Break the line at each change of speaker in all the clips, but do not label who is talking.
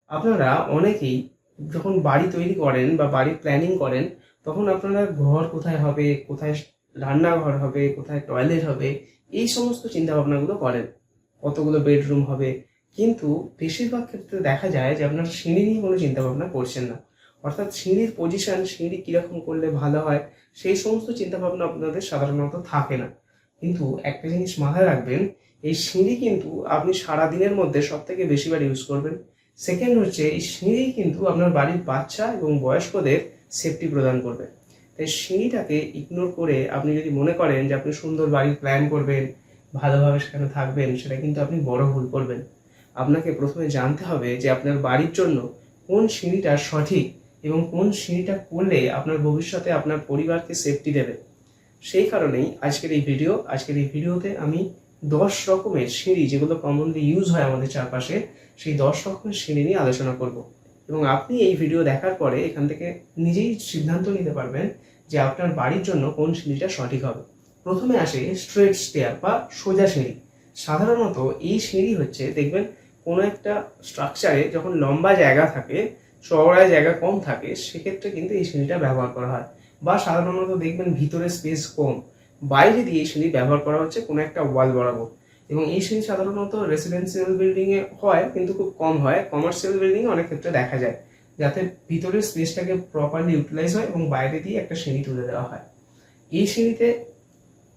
আপনারা অনেকেই যখন বাড়ি তৈরি করেন বা বাড়ি প্ল্যানিং করেন, তখন আপনারা ঘর কোথায় হবে, কোথায় রান্নাঘর হবে, কোথায় টয়লেট হবে, এই সমস্ত চিন্তাভাবনাগুলো করেন। কতগুলো বেডরুম হবে, কিন্তু বেশিরভাগ ক্ষেত্রে দেখা যায় যে আপনারা সিঁড়ি নিয়ে কোনো চিন্তাভাবনা করছেন না। অর্থাৎ সিঁড়ির পজিশন, সিঁড়ি কীরকম করলে ভালো হয়, সেই সমস্ত চিন্তাভাবনা আপনাদের সাধারণত থাকে না। কিন্তু একটা জিনিস মাথায় রাখবেন, এই সিঁড়ি কিন্তু আপনি সারাদিনের মধ্যে সবথেকে বেশিবার ইউজ করবেন। সেকেন্ড হচ্ছে, এই সিঁড়ি কিন্তু আপনার বাড়ির বাচ্চা এবং বয়স্কদের সেফটি প্রদান করবে। তাই সিঁড়িটাকে ইগনোর করে আপনি যদি মনে করেন যে আপনি সুন্দর বাড়ি প্ল্যান করবেন, ভালোভাবে সেখানে থাকবেন, সেটা কিন্তু আপনি বড় ভুল করবেন। আপনাকে প্রথমে জানতে হবে যে আপনার বাড়ির জন্য কোন সিঁড়িটা সঠিক এবং কোন সিঁড়িটা করলে আপনার ভবিষ্যতে আপনার পরিবারকে সেফটি দেবে। সেই কারণেই আজকের এই ভিডিওতে আমি 10 রকমের সিঁড়ি, যেগুলো কমনলি ইউজ হয় আমাদের চারপাশে, সেই 10 রকমের সিঁড়ি নিয়ে আলোচনা করব। এবং আপনি এই ভিডিও দেখার পরে এখান থেকে নিজেই সিদ্ধান্ত নিতে পারবেন যে আপনার বাড়ির জন্য কোন সিঁড়িটা সঠিক হবে। প্রথমে আসে স্ট্রেট স্টেয়ার বা সোজা সিঁড়ি। সাধারণত এই সিঁড়ি হচ্ছে, দেখবেন কোনো একটা স্ট্রাকচারে যখন লম্বা জায়গা থাকে, চওড়া জায়গা কম থাকে, সেক্ষেত্রে কিন্তু এই সিঁড়িটা ব্যবহার করা হয়। বা সাধারণত দেখবেন ভিতরে স্পেস কম, বাইরে দিয়ে এই সিঁড়ি ব্যবহার করা হচ্ছে কোনো একটা ওয়াল বরাবর। এবং এই সিঁড়ি সাধারণত রেসিডেন্সিয়াল বিল্ডিংয়ে হয়, কিন্তু খুব কম হয়। কমার্শিয়াল বিল্ডিংয়ে অনেক ক্ষেত্রে দেখা যায়, যাতে ভিতরের স্পেসটাকে প্রপারলি ইউটিলাইজ হয় এবং বাইরে দিয়ে একটা সিঁড়ি তুলে দেওয়া হয়। এই সিঁড়িতে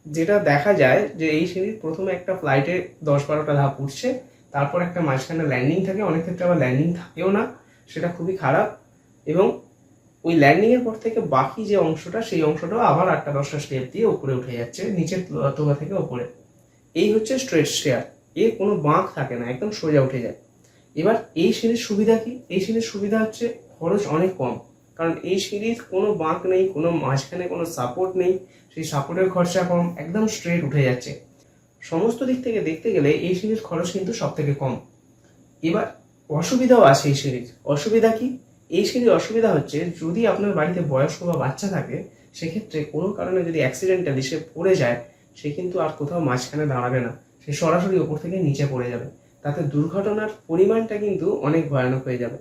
যেটা দেখা যায় যে এই সিঁড়ির প্রথমে একটা ফ্লাইটে 10-12টা ধাপ উঠছে, তারপর একটা মাঝখানে ল্যান্ডিং থাকে, অনেক ক্ষেত্রে আবার ল্যান্ডিং থাকেও না, সেটা খুবই খারাপ। এবং ওই ল্যান্ডিংয়ের পর থেকে বাকি যে অংশটা, সেই অংশটাও আবার 8টা-10টা স্টেপ দিয়ে উপরে উঠে যাচ্ছে, নিচের তোলা থেকে উপরে। এই হচ্ছে স্ট্রেট স্টেয়ার। এর কোনো বাঁক থাকে না, একদম সোজা উঠে যায়। এবার এই সিঁড়ির সুবিধা কি? এই সিঁড়ির সুবিধা হচ্ছে খরচ অনেক কম, কারণ এই সিঁড়ির কোনো বাঁক নেই, কোনো মাঝখানে কোনো সাপোর্ট নেই, সেই সাপোর্টের খরচা কম, একদম স্ট্রেট উঠে যাচ্ছে। সমস্ত দিক থেকে দেখতে গেলে এই সিঁড়ির খরচ কিন্তু সব থেকে কম। এবার অসুবিধাও আছে এই সিঁড়ির। অসুবিধা কি? এই সিঁড়ির অসুবিধা হচ্ছে, যদি আপনার বাড়িতে বয়স্ক বা বাচ্চা থাকে, সেক্ষেত্রে কোনো কারণে যদি অ্যাক্সিডেন্টালি সে পড়ে যায়, সে কিন্তু আর কোথাও মাঝখানে দাঁড়াবে না, সে সরাসরি ওপর থেকে নিচে পড়ে যাবে। তাতে দুর্ঘটনার পরিমাণটা কিন্তু অনেক ভয়ানক হয়ে যাবে।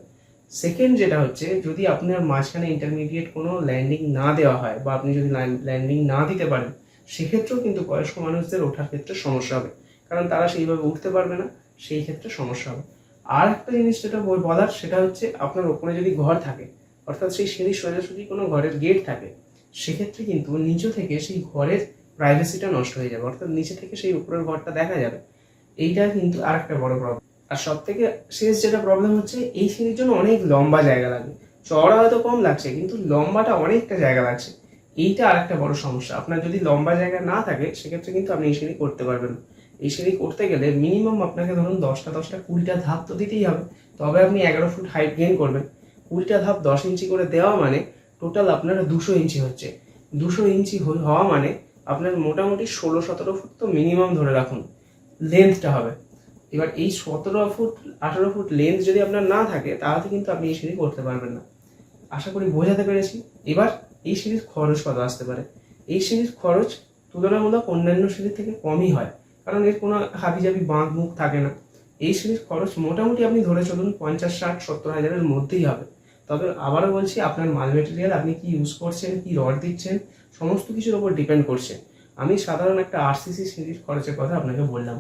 সেকেন্ড যেটা হচ্ছে, যদি আপনার মাঝখানে ইন্টারমিডিয়েট কোনো ল্যান্ডিং না দেওয়া হয়, বা আপনি যদি ল্যান্ডিং না দিতে পারেন, সেক্ষেত্রেও কিন্তু বয়স্ক মানুষদের ওঠার ক্ষেত্রে সমস্যা হবে, কারণ তারা সেইভাবে উঠতে পারবে না, সেই ক্ষেত্রে সমস্যা হবে। আর একটা জিনিস যেটা বলার, সেটা হচ্ছে আপনার ওপরে যদি ঘর থাকে, অর্থাৎ সেই সিঁড়ির সোজাসুজি কোনো ঘরের গেট থাকে, সেক্ষেত্রে কিন্তু নিচে থেকে সেই ঘরের প্রাইভেসিটা নষ্ট হয়ে যাবে, অর্থাৎ নিচে থেকে সেই উপরের ঘরটা দেখা যাবে। এইটা কিন্তু আর একটা বড় প্রবলেম। আর সব থেকে শেষ যেটা প্রবলেম হচ্ছে, এই সিঁড়ির জন্য অনেক লম্বা জায়গা লাগে। চওড়া হয়তো কম লাগছে, কিন্তু লম্বাটা অনেকটা জায়গা লাগছে। এইটা আর একটা বড় সমস্যা। আপনার যদি লম্বা জায়গা না থাকে, সেক্ষেত্রে কিন্তু আপনি এই সিঁড়ি করতে পারবেন না। এই সিঁড়ি করতে গেলে মিনিমাম আপনাকে ধরুন 20টা 20টা ধাপ তো দিতেই হবে, তবে আপনি 11 ফুট হাইট গেইন করবেন। 20টা ধাপ 10 ইঞ্চি করে দেওয়া মানে টোটাল আপনার 200 ইঞ্চি হচ্ছে। 200 ইঞ্চি হওয়া মানে আপনার মোটামুটি 16-17 ফুট তো মিনিমাম ধরে রাখুন লেন্থটা হবে। এবার এই 17-18 ফুট লেন্থ যদি আপনার না থাকে, তাহলে কিন্তু আপনি এই সিঁড়ি করতে পারবেন না। আশা করি বোঝাতে পেরেছি। এবার এই সিঁড়ির খরচ কত আসতে পারে? এই সিঁড়ির খরচ তুলনামূলক অন্যান্য সিঁড়ির থেকে কমই হয়, কারণ এর কোনো হাবিজাবি বাঁক মুখ থাকে না। এই সিঁড়ির খরচ মোটামুটি আপনি ধরে চলুন 50, 60, 70 হাজারের মধ্যেই হবে। তবে আবারও বলছি, আপনার মাল মেটেরিয়াল, আপনি কি ইউজ করছেন, কি রড দিচ্ছেন, সমস্ত কিছুর উপর ডিপেন্ড করছে। আমি সাধারণ একটা আরসিসি সিঁড়ির খরচের কথা আপনাকে বললাম,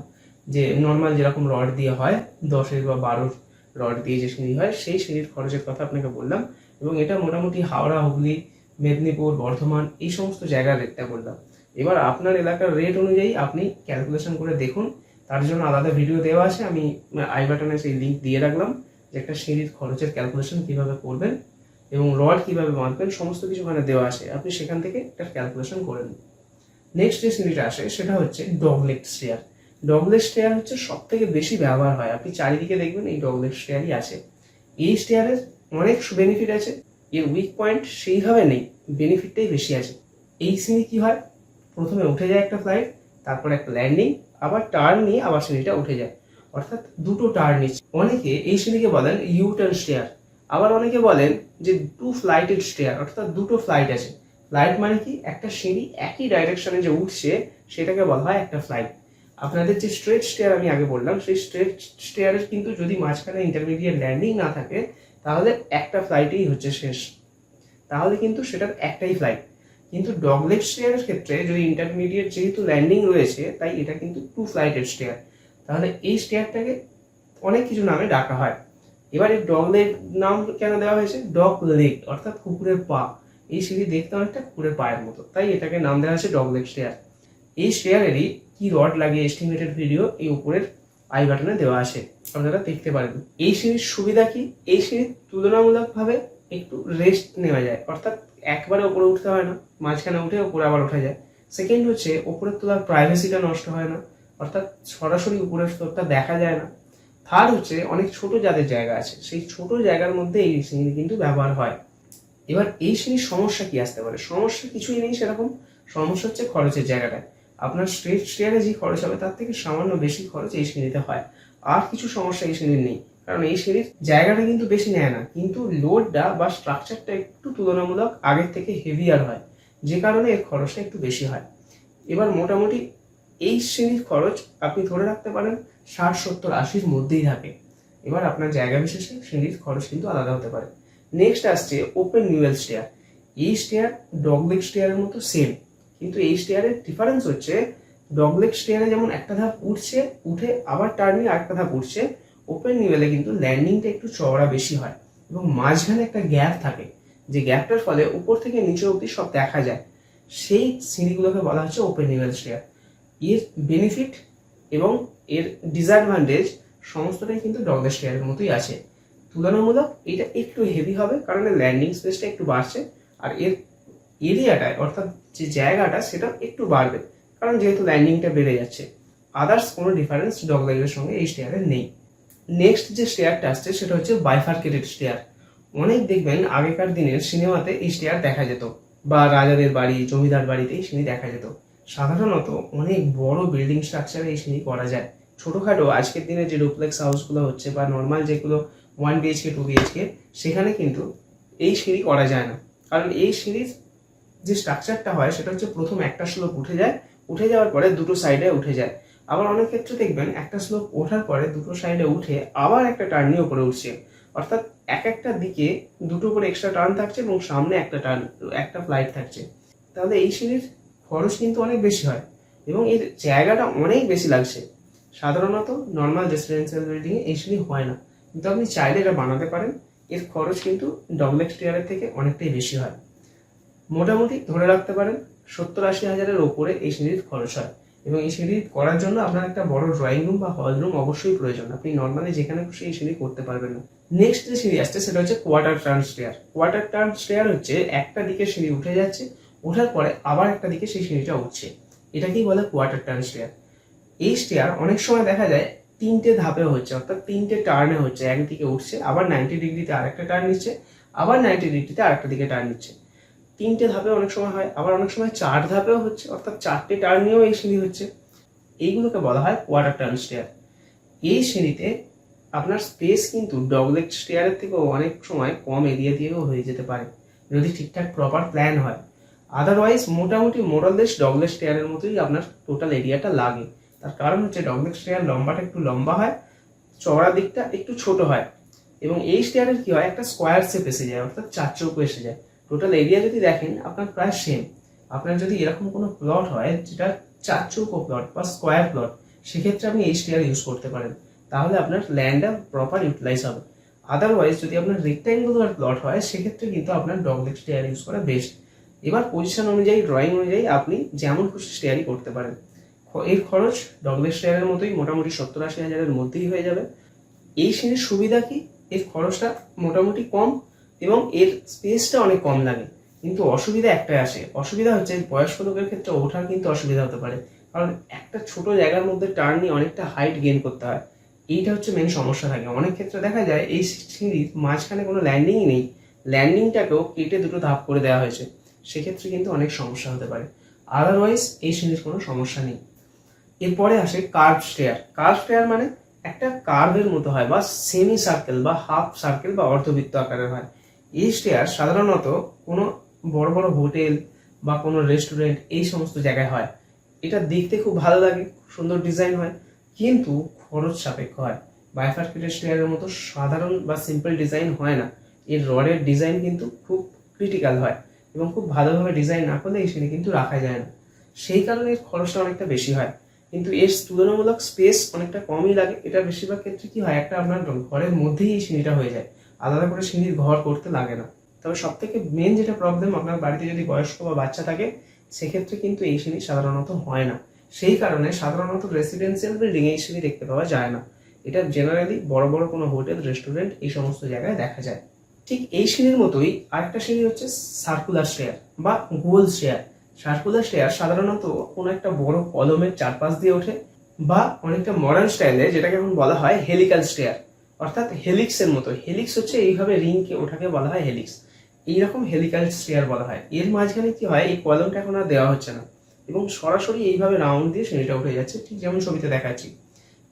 যে নর্মাল যেরকম রড দিয়ে হয়, 10 বা 12 রড দিয়ে যে সিঁড়ি হয়, সেই সিঁড়ির খরচের কথা আপনাকে বললাম। এবং এটা মোটামুটি হাওড়া, হুগলি, মেদিনীপুর, বর্ধমান, এই সমস্ত জায়গার রেটটা বললাম। এবার আপনার এলাকার রেট অনুযায়ী আপনি ক্যালকুলেশন করে দেখুন। তার জন্য আলাদা ভিডিও দেওয়া আছে, আমি আই বাটনে সেই লিঙ্ক দিয়ে রাখলাম, যে একটা সিঁড়ির খরচের ক্যালকুলেশন কিভাবে করবেন এবং রড কিভাবে বাঁধবেন, সমস্ত কিছু ওখানে দেওয়া আছে। আপনি সেখান থেকে একটা ক্যালকুলেশন করে নিন। নেক্সট যে সিঁড়িটা আসে, সেটা হচ্ছে ডগলেগ স্টেয়ার। ডগলেগ স্টেয়ার হচ্ছে সব থেকে বেশি ব্যবহার হয়। আপনি চারিদিকে দেখবেন এই ডগলেগ স্টেয়ারই আছে। এই স্টেয়ারের অনেক বেনিফিট আছে, এর উইক পয়েন্ট সেইভাবে নেই, বেনিফিটটাই বেশি আছে। এই সিঁড়ি কি হয়, প্রথমে উঠে যায় একটা ফ্লাইট, তারপর একটা ল্যান্ডিং, আবার টার্ন নিয়ে আবার সিঁড়িটা উঠে যায়, অর্থাৎ দুটো টার্ন নিচ্ছে। অনেকে এই সিঁড়িকে বলেন ইউ টার্ন স্টেয়ার, আবার অনেকে বলেন যে 2 ফ্লাইটেড স্টেয়ার, অর্থাৎ দুটো ফ্লাইট আছে। ফ্লাইট মানে কি, একটা সিঁড়ি একই ডাইরেকশনে যে উঠছে, সেটাকে বলা হয় একটা ফ্লাইট। আপনাদের যে স্ট্রেট স্টেয়ার আমি আগে বললাম, সেই স্ট্রেট স্টেয়ারের কিন্তু যদি মাঝখানে ইন্টারমিডিয়েট ল্যান্ডিং না থাকে তাহলে একটা ফ্লাইটেই হচ্ছে শেষ, তাহলে কিন্তু সেটার একটাই ফ্লাইট। কিন্তু ডগলেগ স্টেয়ারের ক্ষেত্রে যদি ইন্টারমিডিয়েট যেহেতু ল্যান্ডিং রয়েছে, তাই এটা কিন্তু 2 ফ্লাইটের স্টেয়ার। তাহলে এই স্টেয়ারটাকে অনেক কিছু নামে ডাকা হয়। এবার এই ডগলেগ নাম কেন দেওয়া হয়েছে? ডগ লেগ অর্থাৎ কুকুরের পা। এই সিঁড়ি দেখতে অনেকটা কুকুরের পায়ের মতো, তাই এটাকে নাম দেওয়া হয়েছে ডগলেগ স্টেয়ার। এই স্টেয়ারেরই কি রড লাগিয়ে এস্টিমেটেড ভিডিও এই উপরের আই বাটনে দেওয়া আছে, আপনারা দেখতে পারেন। এই সিঁড়ির সুবিধা কি? এই সিঁড়ির তুলনামূলকভাবে একটু রেস্ট নেওয়া যায়, অর্থাৎ একবারে ওপরে উঠতে হয় না, মাঝখানে উঠে ওপরে আবার ওঠা যায়। সেকেন্ড হচ্ছে ওপরের তোলার প্রাইভেসিটা নষ্ট হয় না, অর্থাৎ সরাসরি উপরের স্তরটা দেখা যায় না। থার্ড হচ্ছে অনেক ছোট যাদের জায়গা আছে, সেই ছোট জায়গার মধ্যে এই সিঁড়ি কিন্তু ব্যবহার হয়। এবার এই সিঁড়ির সমস্যা কি আসতে পারে? সমস্যা কিছুই নেই সেরকম। সমস্যা হচ্ছে খরচের জায়গাটায়। আপনার স্ট্রেট স্টেয়ারে যে খরচ হবে তার থেকে সামান্য বেশি খরচ এই সিঁড়িতে হয়। আর কিছু সমস্যা এই সিঁড়ির নেই, কারণ এই সিঁড়ির জায়গাটা কিন্তু বেশি নেয় না, কিন্তু লোডটা বা স্ট্রাকচারটা একটু তুলনামূলক আগের থেকে হেভিয়ার হয়, যে কারণে এর খরচটা একটু বেশি হয়। এবার মোটামুটি এই সিঁড়ির খরচ আপনি ধরে রাখতে পারেন 60, 70, 80-র মধ্যেই থাকে। এবার আপনার জায়গা বিশেষে সিঁড়ির খরচ কিন্তু আলাদা হতে পারে। নেক্সট আসছে ওপেন নিউয়েল স্টেয়ার। এই স্টেয়ার ডগলেগ স্টেয়ারের মতো সেম, কিন্তু এই স্টেয়ারের ডিফারেন্স হচ্ছে ডগলেগ স্টেয়ারে যেমন একটা ধাপ উঠছে, উঠে আবার টার্ন নিয়ে আরেকটা ধাপ উঠছে, ওপেন নিউয়েলে কিন্তু ল্যান্ডিংটা একটু চওড়া বেশি হয় এবং মাঝখানে একটা গ্যাপ থাকে, যে গ্যাপটার ফলে উপর থেকে নিচে অবধি সব দেখা যায়। সেই সিঁড়িগুলোকে বলা হচ্ছে ওপেন নিউয়েল স্টেয়ার। এর বেনিফিট এবং এর ডিসঅ্যাডভান্টেজ সমস্তটাই কিন্তু ডগলেগ স্টেয়ারের মতোই আছে। তুলনামূলক এটা একটু হেভি হবে কারণ এর ল্যান্ডিং স্পেসটা একটু বাড়ছে, আর এর এরিয়াটায় অর্থাৎ যে জায়গাটা সেটা একটু বাড়বে, কারণ যেহেতু ল্যান্ডিংটা বেড়ে যাচ্ছে। আদার্স কোনো ডিফারেন্স ডগলেগের সঙ্গে এই স্টেয়ারের নেই। নেক্সট যে স্টেয়ারটা আসছে সেটা হচ্ছে বাইফার্কেটেড স্টেয়ার। অনেক দেখবেন আগেকার দিনের সিনেমাতে এই স্টেয়ার দেখা যেত, বা রাজাদের বাড়ি, জমিদার বাড়িতে এই সিঁড়ি দেখা যেত। সাধারণত অনেক বড় বিল্ডিং স্ট্রাকচারে এই সিঁড়ি করা যায়। ছোটোখাটো আজকের দিনে যে ডুপ্লেক্স হাউসগুলো হচ্ছে বা নর্মাল যেগুলো 1 BHK 2 BHK, সেখানে কিন্তু এই সিঁড়ি করা যায় না, কারণ এই সিঁড়ির যে স্ট্রাকচারটা হয় সেটা হচ্ছে প্রথম একটা স্লোপ উঠে যায়, উঠে যাওয়ার পরে দুটো সাইডে উঠে যায়। আবার অনেক ক্ষেত্রে দেখবেন একটা স্লোপ ওঠার পরে দুটো সাইডে উঠে আবার একটা টার্ন উপরে উঠছে, অর্থাৎ একটা দিকে দুটো করে এক্সট্রা টার্ন থাকছে এবং সামনে একটা টার্ন, একটা ফ্লাইট থাকছে। তাহলে এই সিঁড়ির খরচ কিন্তু অনেক বেশি হয় এবং এর জায়গাটা অনেক বেশি লাগছে। সাধারণত নর্মাল রেসিডেন্সিয়াল বিল্ডিংয়ে এই সিঁড়ি হয় না, কিন্তু আপনি চাইলে এটা বানাতে পারেন। এর খরচ কিন্তু ডগলেগ স্টেয়ারের থেকে অনেকটাই বেশি হয়। মোটামুটি ধরে রাখতে পারেন 70-80 হাজারের ওপরে এই সিঁড়ির খরচ হয়, এবং এই সিঁড়ি করার জন্য আপনার একটা বড় ড্রয়িং রুম বা হল রুম অবশ্যই প্রয়োজন। আপনি নর্মালি যেখানে খুশি এই সিঁড়ি করতে পারবেন না। নেক্সট যে সিঁড়ি আসছে সেটা হচ্ছে quarter turn stair. Quarter turn stair হচ্ছে একটা দিকে সিঁড়ি উঠে যাচ্ছে, ওঠার পরে আবার একটা দিকে সেই সিঁড়িটা উঠছে, এটাকেই বলে কোয়ার্টার টার্ন স্টেয়ার। এই স্টেয়ার অনেক সময় দেখা যায় 3টে ধাপে হচ্ছে, অর্থাৎ 3টে টার্নে হচ্ছে। একদিকে উঠছে, আবার 90 ডিগ্রিতে আরেকটা টার্ন নিচ্ছে, আবার 90 ডিগ্রিতে আরেকটা দিকে টার্ন নিচ্ছে। 3টে ধাপে অনেক সময় হয়, আবার অনেক সময় 4 ধাপেও হচ্ছে, অর্থাৎ 4টে টার্ন নিয়েও এই সিঁড়ি হচ্ছে। এইগুলোকে বলা হয় কোয়ার্টার টার্ন স্টেয়ার। এই সিঁড়িতে আপনার স্পেস কিন্তু ডগলেগ স্টেয়ারের থেকেও অনেক সময় কম এরিয়া দিয়েও হয়ে যেতে পারে, যদি ঠিকঠাক প্রপার প্ল্যান হয়। আদারওয়াইজ মোটামুটি মোরাললেস ডগলেগ স্টেয়ারের মতোই আপনার টোটাল এরিয়াটা লাগে। তার কারণ হচ্ছে ডগলেগ স্টেয়ার লম্বাটা একটু লম্বা হয়, চওড়া দিকটা একটু ছোট হয়, এবং এই স্টেয়ারের কি হয় একটা স্কোয়ার শেপ এসে যায়, অর্থাৎ 4 চৌকো এসে যায়। টোটাল এরিয়া যদি দেখেন আপনার প্রায় সেম। আপনার যদি এরকম কোনো প্লট হয় যেটা 4 চৌকো প্লট বা স্কোয়ার প্লট, সেক্ষেত্রে আপনি এই স্টেয়ার ইউজ করতে পারেন, তাহলে আপনার ল্যান্ডটা প্রপার ইউটিলাইজ হবে। আদারওয়াইজ যদি আপনার রেক্ট্যাঙ্গুলার প্লট হয় সেক্ষেত্রে কিন্তু আপনার ডগলেগ স্টেয়ার ইউজ করা বেস্ট। এবার পজিশন অনুযায়ী, ড্রয়িং অনুযায়ী আপনি যেমন খুশি স্টেয়ারই করতে পারেন। এর খরচ ডগলেগ স্টেয়ারের মতোই মোটামুটি 70-80 হাজারের মধ্যেই হয়ে যাবে। এই সিঁড়ির সুবিধা কি? এর খরচটা মোটামুটি কম এবং এর স্পেসটা অনেক কম লাগে, কিন্তু অসুবিধা একটাই আসে। অসুবিধা হচ্ছে বয়স্ক লোকের ক্ষেত্রে ওঠার কিন্তু অসুবিধা হতে পারে, কারণ একটা ছোট জায়গার মধ্যে টার্ন নিয়ে অনেকটা হাইট গেইন করতে হয়। এইটা হচ্ছে মেন সমস্যা থাকে। অনেক ক্ষেত্রে দেখা যায় এই সিঁড়ির মাঝখানে কোনো ল্যান্ডিংই নেই, ল্যান্ডিংটাকেও কেটে দুটো ধাপ করে দেওয়া হয়েছে, সেক্ষেত্রে কিন্তু অনেক সমস্যা হতে পারে। আদারওয়াইজ এই সিঁড়ির কোনো সমস্যা নেই। এরপরে আসে কার্ভ স্টেয়ার। কার্ভ স্টেয়ার মানে একটা কার্ভের মতো হয়, বা সেমি সার্কেল বা হাফ সার্কেল বা অর্ধবৃত্ত আকারের হয়। এই স্টেয়ার সাধারণত কোনো বড় বড় হোটেল বা কোনো রেস্টুরেন্ট এই সমস্ত জায়গায় হয়। এটা দেখতে খুব ভালো লাগে, সুন্দর ডিজাইন হয়, কিন্তু খরচ সাপেক্ষ হয়। বাইফার্কেটেড স্টেয়ারের মতো সাধারণ বা সিম্পল ডিজাইন হয় না। এর রডের ডিজাইন কিন্তু খুব ক্রিটিক্যাল হয় এবং খুব ভালোভাবে ডিজাইন না করলে এই সিঁড়ি কিন্তু রাখা যায় না। সেই কারণে এর খরচটা অনেকটা বেশি হয়, কিন্তু এর তুলনামূলক স্পেস অনেকটা কমই লাগে। এটা বেশিরভাগ ক্ষেত্রে কি হয়, একটা আপনার ঘরের মধ্যেই এই সিঁড়িটা হয়ে যায়, আলাদা করে সিঁড়ির ঘর করতে লাগে না। তবে সব থেকে মেন যেটা প্রবলেম, আপনার বাড়িতে যদি বয়স্ক বা বাচ্চা থাকে সেক্ষেত্রে কিন্তু এই সিঁড়ি সাধারণত হয় না। সেই কারণে সাধারণত রেসিডেন্সিয়াল বিল্ডিং এই সিঁড়ি দেখতে পাওয়া যায় না। এটা জেনারেলি বড় বড় কোনো হোটেল, রেস্টুরেন্ট এই সমস্ত জায়গায় দেখা যায়। ঠিক এই সিঁড়ির মতোই আরেকটা সিঁড়ি হচ্ছে সার্কুলার স্টেয়ার বা গোল স্টেয়ার। সার্কুলার স্টেয়ার সাধারণত কোনো একটা বড় কলমের চারপাশ দিয়ে ওঠে, বা অনেকটা মডার্ন স্টাইলে যেটাকে এখন বলা হয় হেলিক্যাল স্টেয়ার, অর্থাৎ হেলিক্সের মতো। হেলিক্স হচ্ছে এইভাবে রিংকে ওঠাকে বলা হয় হেলিক্স, এইরকম হেলিক্যাল স্টেয়ার বলা হয়। এর মাঝখানে কি হয়, এই কলমটা এখন আর দেওয়া হচ্ছে না এবং সরাসরি এইভাবে রাউন্ড দিয়ে সিঁড়িটা উঠে যাচ্ছে, ঠিক যেমন ছবিতে দেখাচ্ছি।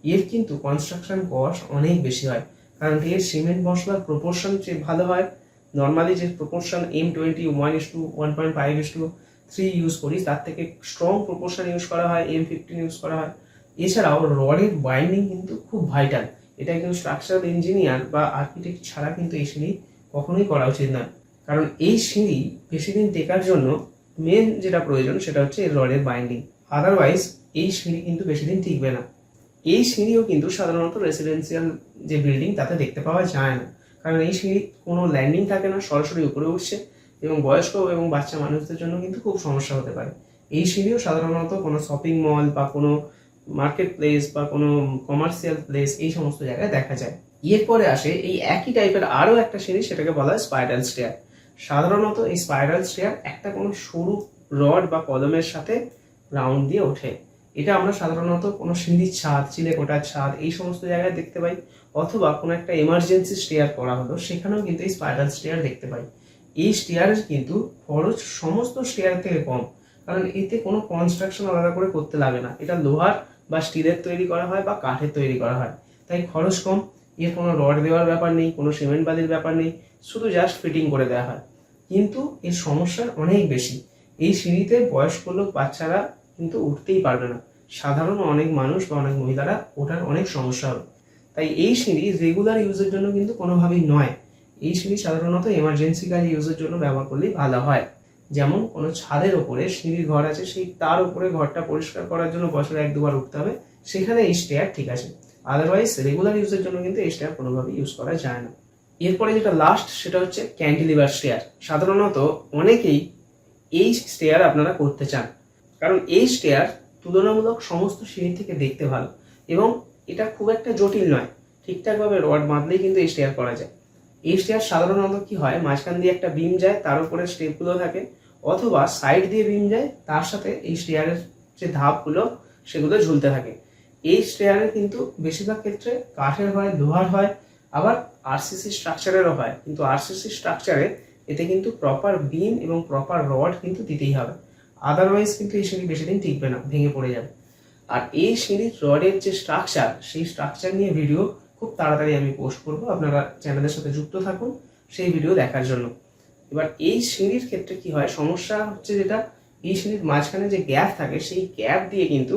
এর কিন্তু কনস্ট্রাকশন কস্ট অনেক বেশি হয়, কারণ এর সিমেন্ট মশলার প্রপোর্শন যে ভালো হয়। নর্মালি যে প্রপোর্শন M20 1:1.5:3 ইউজ করি, তার থেকে স্ট্রং প্রপোর্শন ইউজ করা হয়, M15 ইউজ করা হয়। এছাড়াও রডের বাইন্ডিং কিন্তু খুব ভাইটাল। এটা কিন্তু স্ট্রাকচারাল ইঞ্জিনিয়ার বা আর্কিটেক্ট ছাড়া কিন্তু এই সিঁড়ি কখনোই করা উচিত নয়, কারণ এই সিঁড়ি বেশি দিন টেকার জন্য মেন যেটা প্রয়োজন সেটা হচ্ছে রডের বাইন্ডিং। আদারওয়াইজ এই সিঁড়ি কিন্তু বেশি দিন টিকবে না। এই সিঁড়িও কিন্তু সাধারণত রেসিডেন্সিয়াল যে বিল্ডিং তাতে দেখতে পাওয়া যায় না, কারণ এই সিঁড়ি কোনো ল্যান্ডিং থাকে না, সরাসরি উপরে উঠছে এবং বয়স্ক এবং বাচ্চা মানুষদের জন্য কিন্তু খুব সমস্যা হতে পারে। এই সিঁড়িও সাধারণত কোনো শপিং মল বা কোনো মার্কেট প্লেস বা কোনো কমার্শিয়াল প্লেস এই সমস্ত জায়গায় দেখা যায়। এরপরে আসে এই একই টাইপের আরও একটা সিঁড়ি, সেটাকে বলা হয় স্পাইরাল স্টেয়ার। সাধারণত এই স্পাইরাল স্টেয়ার একটা কোনো সরু রড বা কলমের সাথে রাউন্ড দিয়ে ওঠে। এটা আমরা সাধারণত কোনো সিঁড়ির ছাদ, চিলেকোঠার ছাদ এই সমস্ত জায়গায় দেখতে পাই, অথবা কোনো একটা এমার্জেন্সি স্টেয়ার করা হলো সেখানেও কিন্তু এই স্পাইরাল স্টেয়ার দেখতে পাই। এই স্টেয়ারের কিন্তু খরচ সমস্ত স্টেয়ার থেকে কম, কারণ এতে কোনো কনস্ট্রাকশন আলাদা করে করতে লাগে না। এটা লোহার বা স্টিলের তৈরি করা হয় বা কাঠের তৈরি করা হয়, তাই খরচ কম। এর কোনো রড দেওয়ার ব্যাপার নেই, কোনো সিমেন্ট বালির ব্যাপার নেই, শুধু জাস্ট ফিটিং করে দেওয়া হয়। কিন্তু এর সমস্যা অনেক বেশি। এই সিঁড়িতে বয়স্ক লোক, বাচ্চারা কিন্তু উঠতেই পারবে না, সাধারণ অনেক মানুষ বা অনেক মহিলারা ওঠার অনেক সমস্যা হবে। তাই এই সিঁড়ি রেগুলার ইউজের জন্য কিন্তু কোনোভাবেই নয়। এই সিঁড়ি সাধারণত এমার্জেন্সি কাজে ইউজের জন্য ব্যবহার করলেই ভালো হয়। যেমন কোনো ছাদের ওপরে সিঁড়ির ঘর আছে, সেই তার উপরে ঘরটা পরিষ্কার করার জন্য বছরে 1-2 বার উঠতে হবে, সেখানে এই স্টেয়ার ঠিক আছে। আদারওয়াইজ রেগুলার ইউজের জন্য কিন্তু এই স্টেয়ার কোনোভাবেই ইউজ করা যায় না। এরপরে যেটা লাস্ট, সেটা হচ্ছে ক্যান্টিলিভার স্টেয়ার। সাধারণত অনেকেই এই স্টেয়ার আপনারা করতে চান, কারণ এই স্টেয়ার তুলনামূলক সমস্ত সিঁড়ি থেকে দেখতে ভালো এবং এটা খুব একটা জটিল নয়। ঠিকঠাকভাবে রড বাঁধলেই কিন্তু এই স্টেয়ার করা যায়। এই স্টেয়ার সাধারণত কি হয়, মাঝখান দিয়ে একটা বিম যায়, তার উপরে স্টেপগুলো থাকে, অথবা সাইড দিয়ে বিম যায়, তার সাথে এই স্টেয়ারের যে ধাপগুলো সেগুলো ঝুলতে থাকে। এই স্টেয়ারে কিন্তু বেশিরভাগ ক্ষেত্রে কাঠের হয়, লোহার হয়, আবার আরসিসি স্ট্রাকচারেরও হয়। কিন্তু আরসিসি স্ট্রাকচারে এতে কিন্তু প্রপার বিম এবং প্রপার রড কিন্তু দিতেই হবে, আদারওয়াইজ কিন্তু এই সিঁড়ি বেশি দিন টিকবে না, ভেঙে পড়ে যাবে। আর এই সিঁড়ির রডের যে স্ট্রাকচার, সেই স্ট্রাকচার নিয়ে ভিডিও খুব তাড়াতাড়ি আমি পোস্ট করব, আপনারা চ্যানেলের সাথে যুক্ত থাকুন সেই ভিডিও দেখার জন্য। এবার এই সিঁড়ির ক্ষেত্রে কি হয়, সমস্যা হচ্ছে যেটা, এই সিঁড়ির মাঝখানে যে গ্যাপ থাকে, সেই গ্যাপ দিয়ে কিন্তু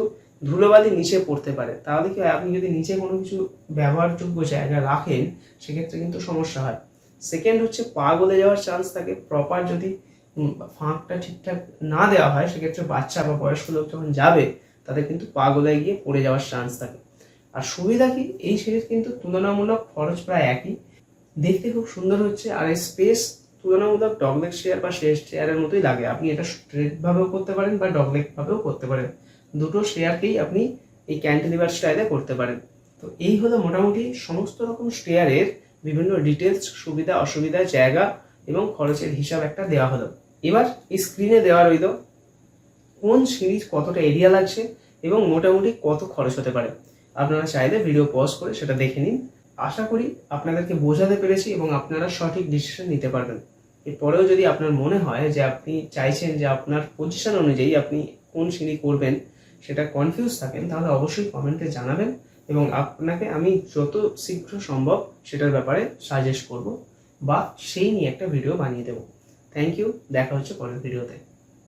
ধুলোবালি নিচে পড়তে পারে। তাহলে কি হয়, আপনি যদি নিচে কোনো কিছু ব্যবহারযোগ্য জায়গা রাখেন সেক্ষেত্রে কিন্তু সমস্যা হয়। সেকেন্ড হচ্ছে পা গলে যাওয়ার চান্স থাকে। প্রপার যদি ফাঁকটা ঠিকঠাক না দেওয়া হয়, সেক্ষেত্রে বাচ্চা বা বয়স্ক লোক যখন যাবে তাদের কিন্তু পা গলায় গিয়ে পড়ে যাওয়ার চান্স থাকে। আর সুবিধা কি, এই সিঁড়ির কিন্তু তুলনামূলক খরচ প্রায় একই, দেখতে খুব সুন্দর হচ্ছে, আর এই স্পেস তুলনামূলক ডগলেগ চেয়ার বা চেয়ারের মতোই লাগে। আপনি এটা স্ট্রেট ভাবেও করতে পারেন বা ডগলেগ ভাবেও করতে পারেন, দুটো স্টেয়ারকেই আপনি এই ক্যান্টিলিভার স্টাইলে করতে পারেন। তো এই হলো মোটামুটি সমস্ত রকম স্টেয়ারের বিভিন্ন ডিটেলস, সুবিধা অসুবিধা, জায়গা এবং খরচের হিসাব একটা দেওয়া হলো। এবার এই স্ক্রিনে দেওয়া রইল কোন সিঁড়ির কতটা এরিয়া লাগছে এবং মোটামুটি কত খরচ হতে পারে। আপনারা চাইলে ভিডিও পজ করে সেটা দেখে নিন। আশা করি আপনাদেরকে বোঝাতে পেরেছি এবং আপনারা সঠিক ডিসিশন নিতে পারবেন। এরপরেও যদি আপনার মনে হয় যে আপনি চাইছেন যে আপনার পজিশন অনুযায়ী আপনি কোন সিঁড়ি করবেন, সেটা কনফিউজ থাকেন, তাহলে অবশ্যই কমেন্টে জানাবেন এবং আপনাকে আমি যত শীঘ্র সম্ভব সেটার ব্যাপারে সাজেস্ট করব বা সেই নিয়ে একটা ভিডিও বানিয়ে দেবো। থ্যাংক ইউ, দেখা হচ্ছে পরের ভিডিওতে।